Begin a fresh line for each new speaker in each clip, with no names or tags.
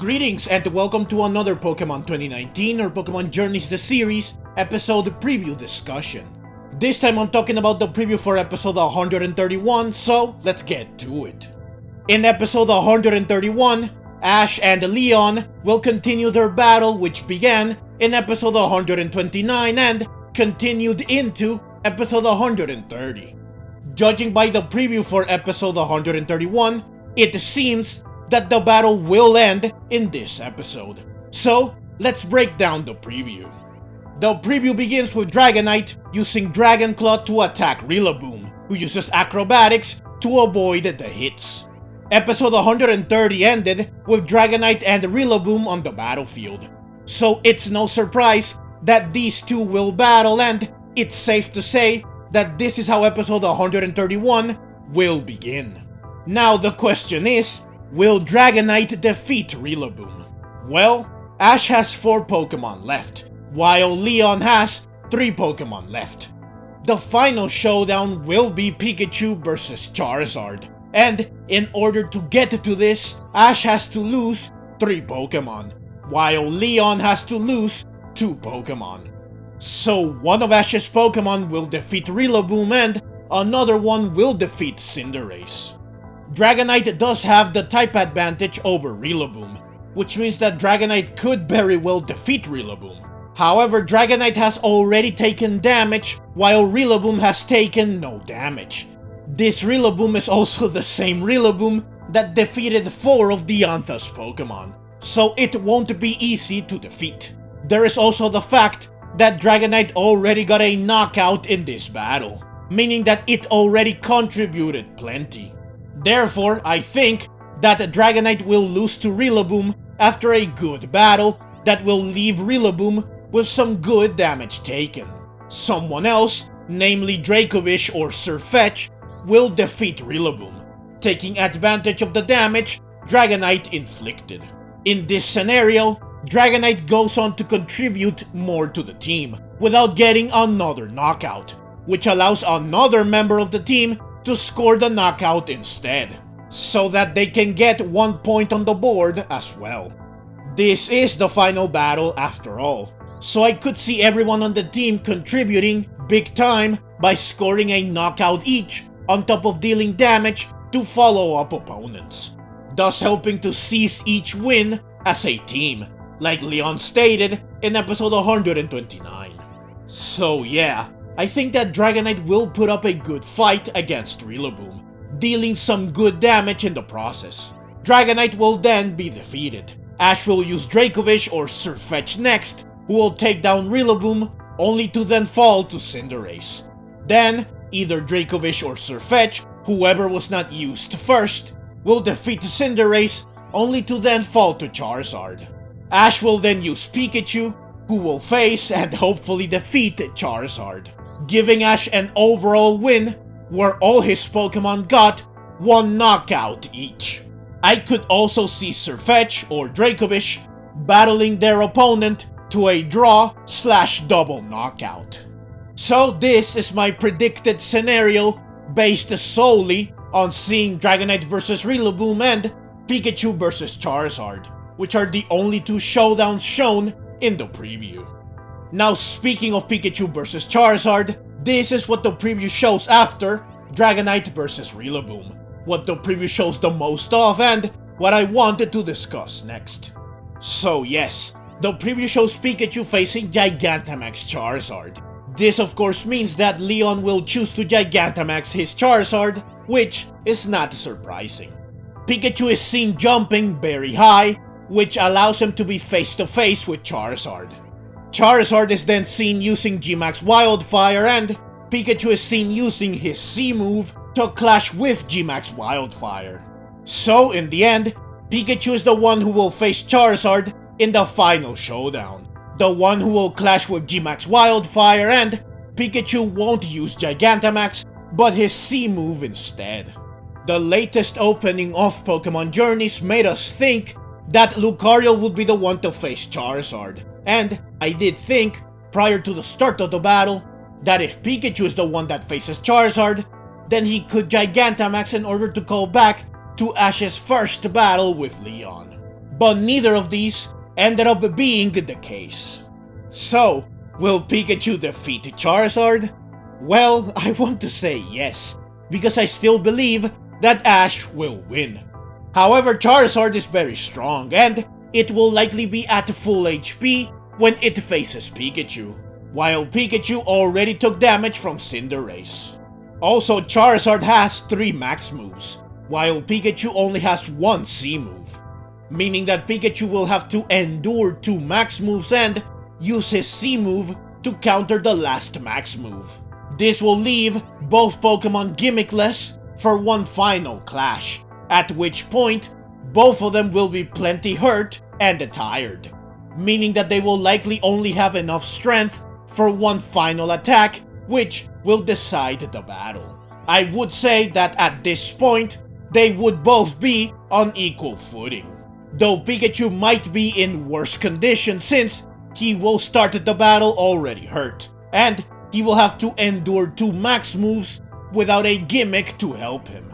Greetings and welcome to another Pokemon 2019 or Pokemon Journeys the Series episode preview discussion. This time I'm talking about the preview for episode 131, so let's get to it. In episode 131, Ash and Leon will continue their battle which began in episode 129 and continued into episode 130. Judging by the preview for episode 131, it seems that the battle will end in this episode. So, let's break down the preview. The preview begins with Dragonite using Dragon Claw to attack Rillaboom, who uses Acrobatics to avoid the hits. Episode 130 ended with Dragonite and Rillaboom on the battlefield. So it's no surprise that these two will battle, and it's safe to say that this is how episode 131 will begin. Now the question is, will Dragonite defeat Rillaboom? Well, Ash has 4 Pokemon left, while Leon has 3 Pokemon left. The final showdown will be Pikachu versus Charizard, and in order to get to this, Ash has to lose 3 Pokemon, while Leon has to lose 2 Pokemon. So one of Ash's Pokemon will defeat Rillaboom and another one will defeat Cinderace. Dragonite does have the type advantage over Rillaboom, which means that Dragonite could very well defeat Rillaboom. However, Dragonite has already taken damage, while Rillaboom has taken no damage. This Rillaboom is also the same Rillaboom that defeated 4 of Diantha's Pokemon, so it won't be easy to defeat. There is also the fact that Dragonite already got a knockout in this battle, meaning that it already contributed plenty. Therefore, I think that Dragonite will lose to Rillaboom after a good battle that will leave Rillaboom with some good damage taken. Someone else, namely Dracovish or Sirfetch'd, will defeat Rillaboom, taking advantage of the damage Dragonite inflicted. In this scenario, Dragonite goes on to contribute more to the team without getting another knockout, which allows another member of the team to score the knockout instead, so that they can get 1 point on the board as well. This is the final battle after all, so I could see everyone on the team contributing big time by scoring a knockout each on top of dealing damage to follow-up opponents, thus helping to seize each win as a team, like Leon stated in episode 129. So yeah, I think that Dragonite will put up a good fight against Rillaboom, dealing some good damage in the process. Dragonite will then be defeated. Ash will use Dracovish or Sirfetch'd next, who will take down Rillaboom, only to then fall to Cinderace. Then, either Dracovish or Sirfetch'd, whoever was not used first, will defeat Cinderace, only to then fall to Charizard. Ash will then use Pikachu, who will face and hopefully defeat Charizard, giving Ash an overall win where all his Pokemon got 1 knockout each. I could also see Sirfetch'd or Dracovish battling their opponent to a draw/double knockout. So this is my predicted scenario based solely on seeing Dragonite vs Rillaboom and Pikachu vs Charizard, which are the only 2 showdowns shown in the preview. Now speaking of Pikachu vs Charizard, this is what the preview shows after Dragonite vs Rillaboom, what the preview shows the most of and what I wanted to discuss next. So yes, the preview shows Pikachu facing Gigantamax Charizard. This of course means that Leon will choose to Gigantamax his Charizard, which is not surprising. Pikachu is seen jumping very high, which allows him to be face to face with Charizard. Charizard is then seen using G-Max Wildfire and Pikachu is seen using his C-move to clash with G-Max Wildfire. So in the end, Pikachu is the one who will face Charizard in the final showdown, the one who will clash with G-Max Wildfire, and Pikachu won't use Gigantamax but his C-move instead. The latest opening of Pokemon Journeys made us think that Lucario would be the one to face Charizard, and I did think, prior to the start of the battle, that if Pikachu is the one that faces Charizard, then he could Gigantamax in order to call back to Ash's first battle with Leon. but neither of these ended up being the case. So, will Pikachu defeat Charizard? Well, I want to say yes, because I still believe that Ash will win. However, Charizard is very strong, and it will likely be at full HP when it faces Pikachu, while Pikachu already took damage from Cinderace. Also, Charizard has 3 max moves, while Pikachu only has 1 C move, meaning that Pikachu will have to endure 2 max moves and use his C move to counter the last max move. This will leave both Pokemon gimmickless for one final clash, at which point both of them will be plenty hurt and tired, meaning that they will likely only have enough strength for one final attack, which will decide the battle. I would say that at this point, they would both be on equal footing, though Pikachu might be in worse condition since he will start the battle already hurt, and he will have to endure 2 max moves without a gimmick to help him.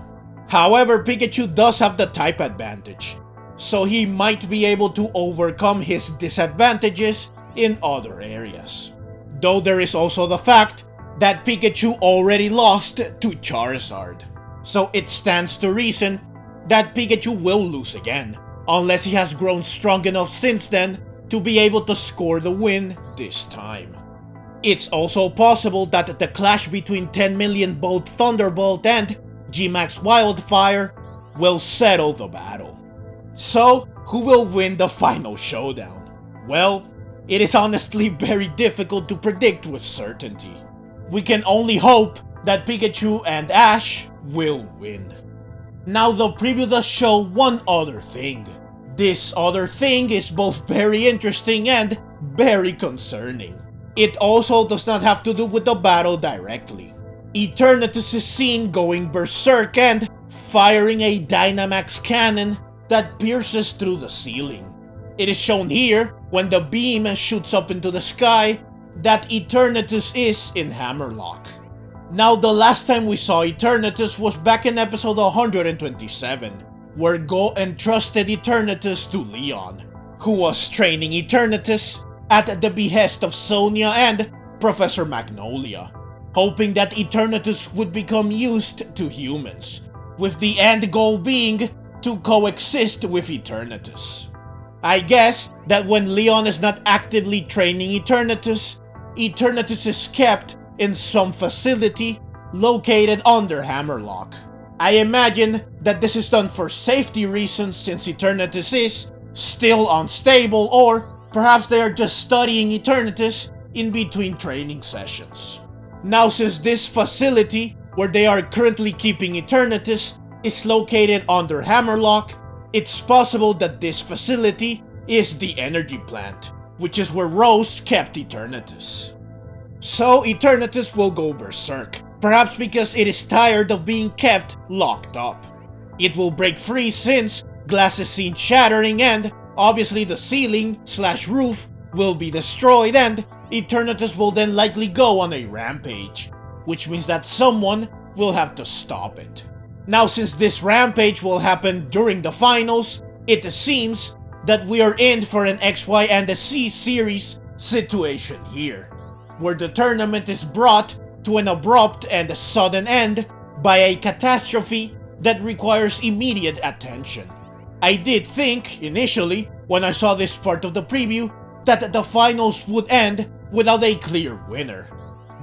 However, Pikachu does have the type advantage, so he might be able to overcome his disadvantages in other areas. Though there is also the fact that Pikachu already lost to Charizard, so it stands to reason that Pikachu will lose again, unless he has grown strong enough since then to be able to score the win this time. It's also possible that the clash between 10 million Bolt Thunderbolt and G-Max Wildfire will settle the battle. So, who will win the final showdown? Well, it is honestly very difficult to predict with certainty. We can only hope that Pikachu and Ash will win. Now the preview does show one other thing. This other thing is both very interesting and very concerning. It also does not have to do with the battle directly. Eternatus is seen going berserk and firing a Dynamax cannon that pierces through the ceiling. It is shown here when the beam shoots up into the sky that Eternatus is in Hammerlock. Now the last time we saw Eternatus was back in episode 127, where Go entrusted Eternatus to Leon, who was training Eternatus at the behest of Sonia and Professor Magnolia, hoping that Eternatus would become used to humans, with the end goal being to coexist with Eternatus. I guess that when Leon is not actively training Eternatus, Eternatus is kept in some facility located under Hammerlock. I imagine that this is done for safety reasons since Eternatus is still unstable, or perhaps they are just studying Eternatus in between training sessions. Now, since this facility where they are currently keeping Eternatus is located under Hammerlock, it's possible that this facility is the energy plant, which is where Rose kept Eternatus. So Eternatus will go berserk, perhaps because it is tired of being kept locked up. It will break free since glass is seen shattering and obviously the ceiling/roof will be destroyed, and Eternatus will then likely go on a rampage, which means that someone will have to stop it. Now, since this rampage will happen during the finals, it seems that we are in for an XY and a C series situation here, where the tournament is brought to an abrupt and sudden end by a catastrophe that requires immediate attention. I did think, initially, when I saw this part of the preview, that the finals would end without a clear winner.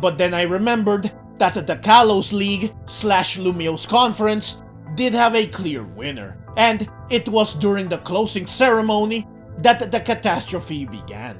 But then I remembered that the Kalos League/Lumiose Conference did have a clear winner, and it was during the closing ceremony that the catastrophe began.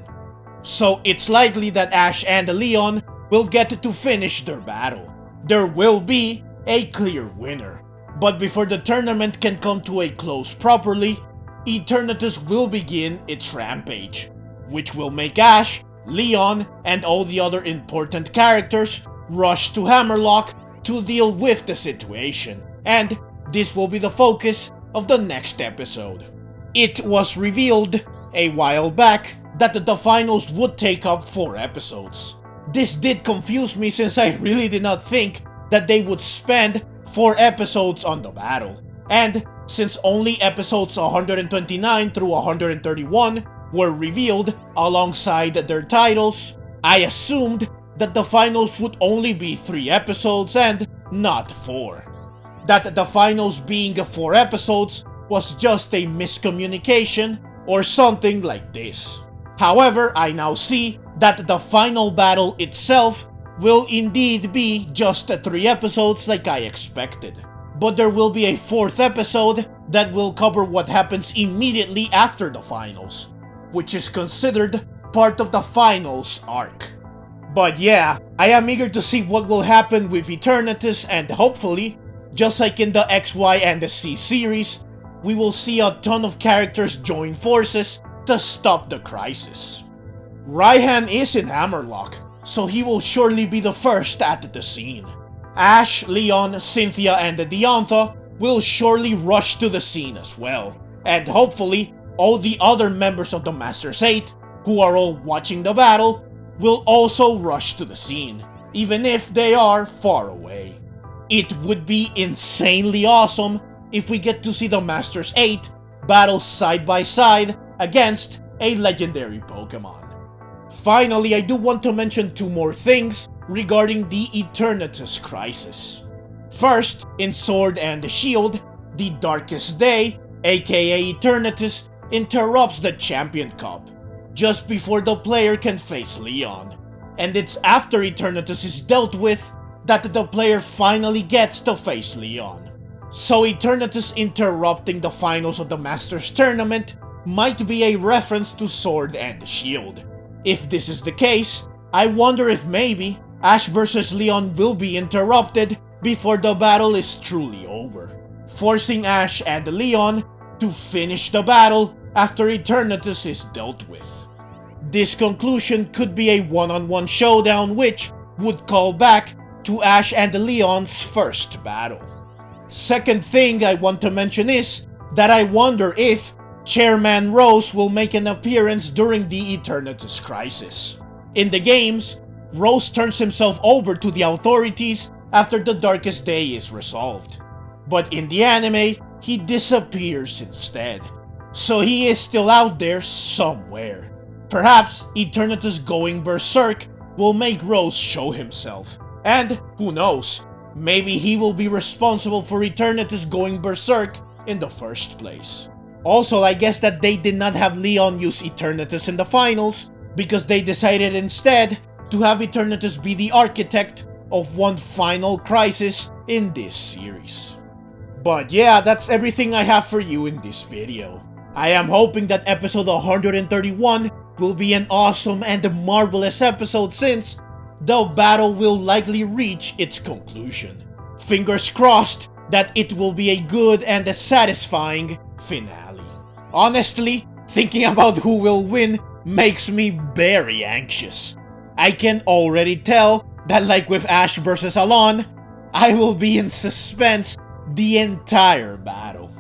So it's likely that Ash and Leon will get to finish their battle. There will be a clear winner. But before the tournament can come to a close properly, Eternatus will begin its rampage, which will make Ash, Leon, and all the other important characters rush to Hammerlock to deal with the situation, and this will be the focus of the next episode. It was revealed a while back that the finals would take up 4 episodes. This did confuse me since I really did not think that they would spend 4 episodes on the battle, and since only episodes 129 through 131 were revealed alongside their titles, I assumed that the finals would only be 3 episodes and not 4. That the finals being 4 episodes was just a miscommunication or something like this. However, I now see that the final battle itself will indeed be just 3 episodes like I expected. But there will be a 4th episode that will cover what happens immediately after the finals, which is considered part of the finals arc. But yeah, I am eager to see what will happen with Eternatus, and hopefully, just like in the X, Y, and the C series, we will see a ton of characters join forces to stop the crisis. Raihan is in Hammerlock, so he will surely be the first at the scene. Ash, Leon, Cynthia, and Diantha will surely rush to the scene as well, and hopefully, all the other members of the Masters 8, who are all watching the battle, will also rush to the scene, even if they are far away. It would be insanely awesome if we get to see the Masters 8 battle side by side against a legendary Pokemon. Finally, I do want to mention 2 more things regarding the Eternatus crisis. First, in Sword and Shield, the Darkest Day, aka Eternatus, interrupts the Champion Cup just before the player can face Leon, and it's after Eternatus is dealt with that the player finally gets to face Leon. So Eternatus interrupting the finals of the Masters Tournament might be a reference to Sword and Shield. If this is the case, I wonder if maybe Ash vs Leon will be interrupted before the battle is truly over, forcing Ash and Leon to finish the battle after Eternatus is dealt with. This conclusion could be a one-on-one showdown which would call back to Ash and Leon's first battle. Second thing I want to mention is that I wonder if Chairman Rose will make an appearance during the Eternatus crisis. In the games, Rose turns himself over to the authorities after the Darkest Day is resolved. But in the anime, he disappears instead. So he is still out there somewhere. Perhaps Eternatus going berserk will make Rose show himself. And who knows, maybe he will be responsible for Eternatus going berserk in the first place. Also, I guess that they did not have Leon use Eternatus in the finals because they decided instead to have Eternatus be the architect of one final crisis in this series. But yeah, that's everything I have for you in this video. I am hoping that episode 131 will be an awesome and marvelous episode since the battle will likely reach its conclusion. Fingers crossed that it will be a good and a satisfying finale. Honestly, thinking about who will win makes me very anxious. I can already tell that like with Ash vs Alon, I will be in suspense the entire battle.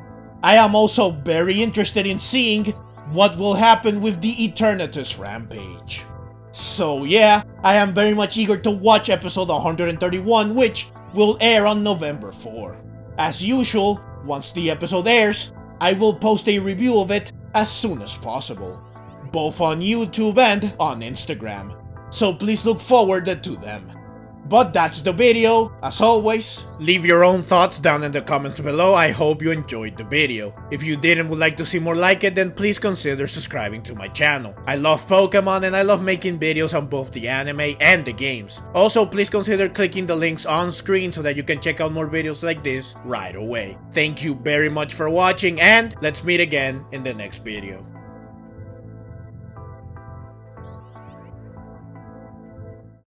I am also very interested in seeing what will happen with the Eternatus rampage. So yeah, I am very much eager to watch episode 131, which will air on November 4. As usual, once the episode airs, I will post a review of it as soon as possible, both on YouTube and on Instagram, so please look forward to them. But that's the video. As always, leave your own thoughts down in the comments below. I hope you enjoyed the video. If you did and would like to see more like it, then please consider subscribing to my channel. I love Pokemon and I love making videos on both the anime and the games. Also, please consider clicking the links on screen so that you can check out more videos like this right away. Thank you very much for watching, and let's meet again in the next video.